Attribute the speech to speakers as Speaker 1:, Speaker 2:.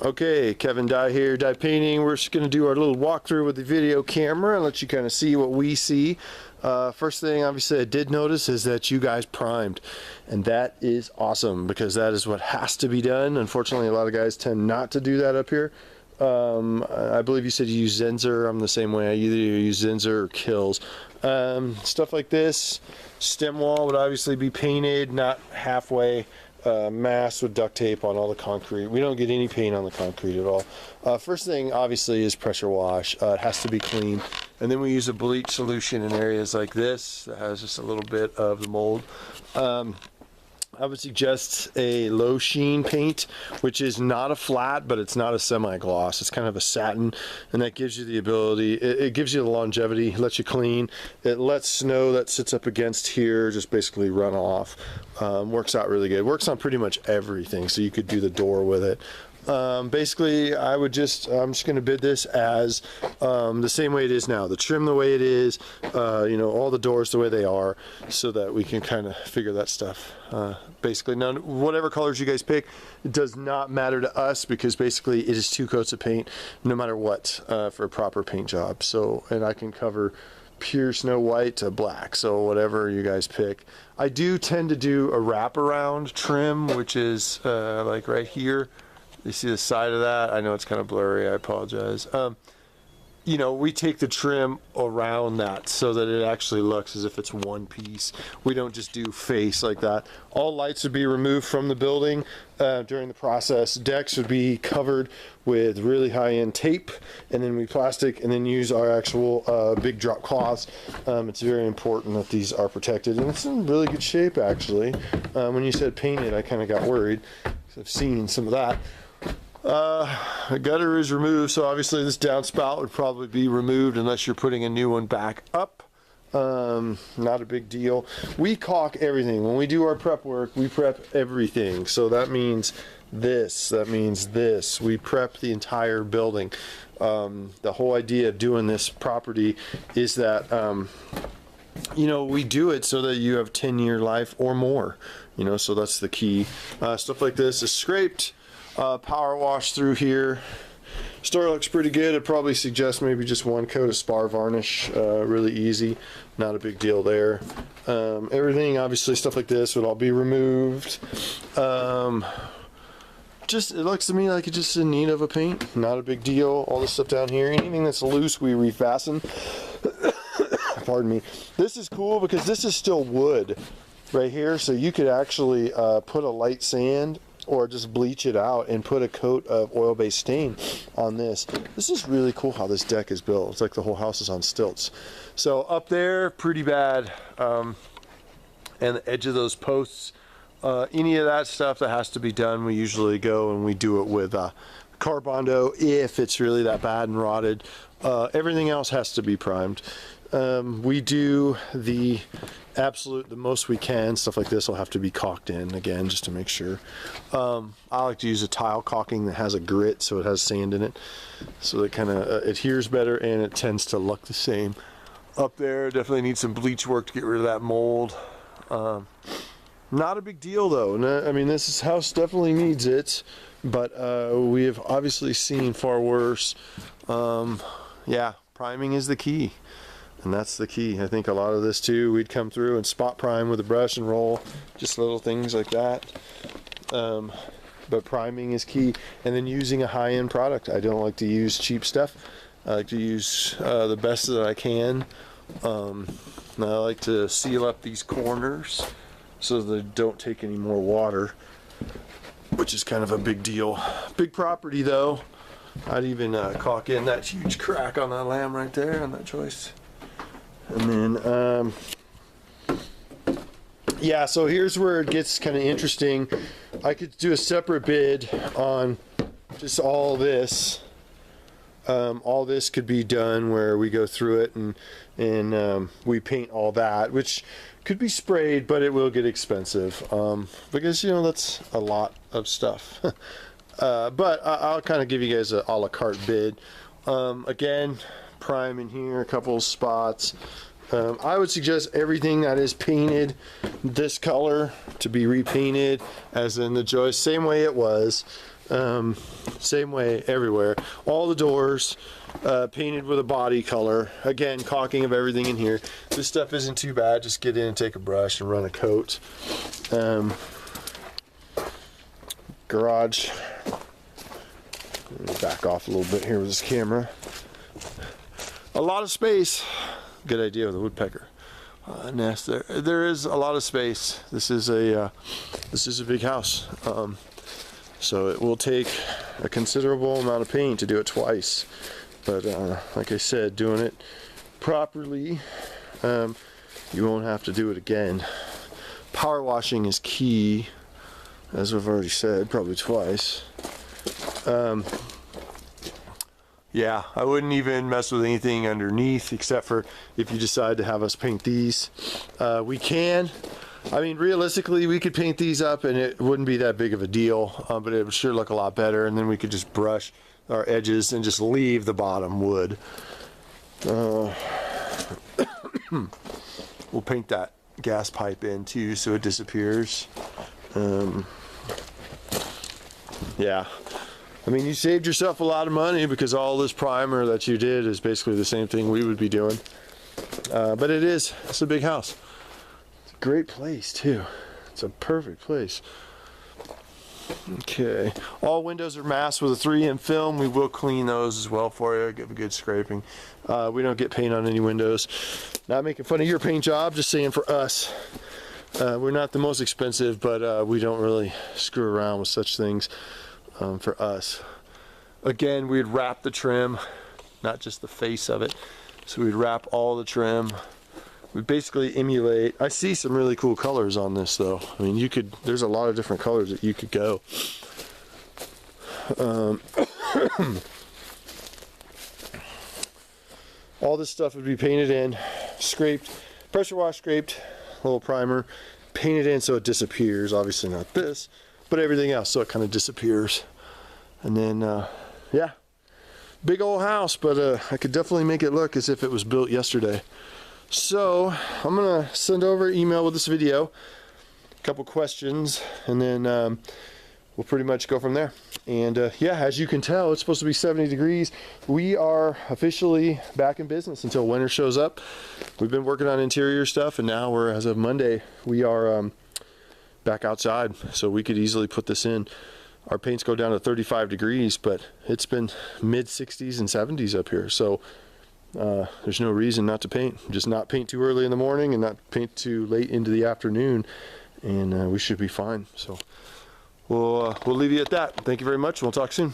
Speaker 1: Okay, Kevin Dye here, Dye Painting. We're just going to do our little walkthrough with the video camera and let you kind of see what we see. First thing, obviously, I did notice is that you guys primed, and that is awesome because that is what has to be done. Unfortunately, a lot of guys tend not to do that up here. I believe you said you use Zinsser. I'm the same way. I either use Zinsser or Kills. Stuff like this. Stem wall would obviously be painted, not halfway. Masked with duct tape on all the concrete. We don't get any paint on the concrete at all. First thing obviously is pressure wash. It has to be clean, and then we use a bleach solution in areas like this that has just a little bit of the mold. I would suggest a low sheen paint, which is not a flat, but it's not a semi-gloss. It's kind of a satin, and that gives you the ability, it gives you the longevity, lets you clean. It lets snow that sits up against here just basically run off. Works out really good. Works on pretty much everything, so you could do the door with it. Basically, I'm just going to bid this as the same way it is now. The trim the way it is, you know, all the doors the way they are, so that we can kind of figure that stuff. Basically, now whatever colors you guys pick, it does not matter to us because basically it is 2 coats of paint, no matter what, for a proper paint job. So, and I can cover pure snow white to black, so whatever you guys pick. I do tend to do a wraparound trim, which is like right here. You see the side of that? I know it's kind of blurry, I apologize. You know, we take the trim around that so that it actually looks as if it's one piece. We don't just do face like that. All lights would be removed from the building during the process. Decks would be covered with really high-end tape, and then we plastic, and then use our actual big drop cloths. It's very important that these are protected, and it's in really good shape actually. When you said painted, I kind of got worried because I've seen some of that. The gutter is removed, so obviously this downspout would probably be removed unless you're putting a new one back up. Not a big deal. We caulk everything. When we do our prep work, we prep everything. So that means this, that means this. We prep the entire building. The whole idea of doing this property is that you know, we do it so that you have 10-year life or more, you know, so that's the key. Stuff like this is scraped. Power wash through here. Store looks pretty good. I'd probably suggest maybe just 1 coat of spar varnish. Really easy, not a big deal there. Everything, obviously, stuff like this would all be removed. Just, it looks to me like it's just in need of a paint. Not a big deal. All this stuff down here, anything that's loose, we refasten. Pardon me. This is cool because this is still wood right here, so you could actually put a light sand or just bleach it out and put a coat of oil-based stain on this. This is really cool how this deck is built. It's like the whole house is on stilts. So up there, pretty bad. And the edge of those posts, any of that stuff that has to be done, we usually go and we do it with Carbondo if it's really that bad and rotted. Everything else has to be primed. We do the most we can. Stuff like this will have to be caulked in again just to make sure. I like to use a tile caulking that has a grit, so it has sand in it, so it kind of adheres better and it tends to look the same. Up there definitely needs some bleach work to get rid of that mold. Not a big deal though. I mean, this house definitely needs it, but we have obviously seen far worse. Yeah, priming is the key. And that's the key. I think a lot of this too, we'd come through and spot prime with a brush and roll, just little things like that. But priming is key. And then using a high-end product. I don't like to use cheap stuff. I like to use the best that I can. I like to seal up these corners so they don't take any more water, which is kind of a big deal. Big property though. I'd even caulk in that huge crack on that lamb right there on that joist. And then, yeah, so here's where it gets kind of interesting. I could do a separate bid on just all this. All this could be done where we go through it and we paint all that, which could be sprayed, but it will get expensive because, you know, that's a lot of stuff. But I'll kind of give you guys a la carte bid. Again, prime in here, a couple of spots. I would suggest everything that is painted this color to be repainted, as in the joist, same way it was. Same way everywhere. All the doors painted with a body color. Again, caulking of everything in here. This stuff isn't too bad. Just get in and take a brush and run a coat. Garage. Let me back off a little bit here with this camera. A lot of space. Good idea with the woodpecker nest there. There is a lot of space. This is a big house. So it will take a considerable amount of paint to do it twice. But like I said, doing it properly, you won't have to do it again. Power washing is key, as I've already said, probably twice. Yeah, I wouldn't even mess with anything underneath, except for if you decide to have us paint these. We can. I mean, realistically, we could paint these up and it wouldn't be that big of a deal, but it would sure look a lot better, and then we could just brush our edges and just leave the bottom wood. We'll paint that gas pipe in too so it disappears. Yeah. I mean, you saved yourself a lot of money because all this primer that you did is basically the same thing we would be doing. But it's a big house. It's a great place too. It's a perfect place. Okay, all windows are masked with a 3M film. We will clean those as well for you, give a good scraping. We don't get paint on any windows. Not making fun of your paint job, just saying for us. We're not the most expensive, but we don't really screw around with such things. For us, again, we'd wrap the trim, not just the face of it. So we'd wrap all the trim. We basically emulate. I see some really cool colors on this though. I mean, there's a lot of different colors that you could go. All this stuff would be painted in, scraped, pressure wash scraped, a little primer, painted in so it disappears. Obviously not this, but everything else, so it kind of disappears. And then, yeah, big old house, but I could definitely make it look as if it was built yesterday. So I'm gonna send over an email with this video, a couple questions, and then we'll pretty much go from there. And yeah, as you can tell, it's supposed to be 70 degrees. We are officially back in business until winter shows up. We've been working on interior stuff, and now as of Monday, we are back outside, so we could easily put this in. Our paints go down to 35 degrees, but it's been mid 60s and 70s up here, so there's no reason not to paint. Just not paint too early in the morning and not paint too late into the afternoon, and we should be fine. So we'll leave you at that. Thank you very much. We'll talk soon.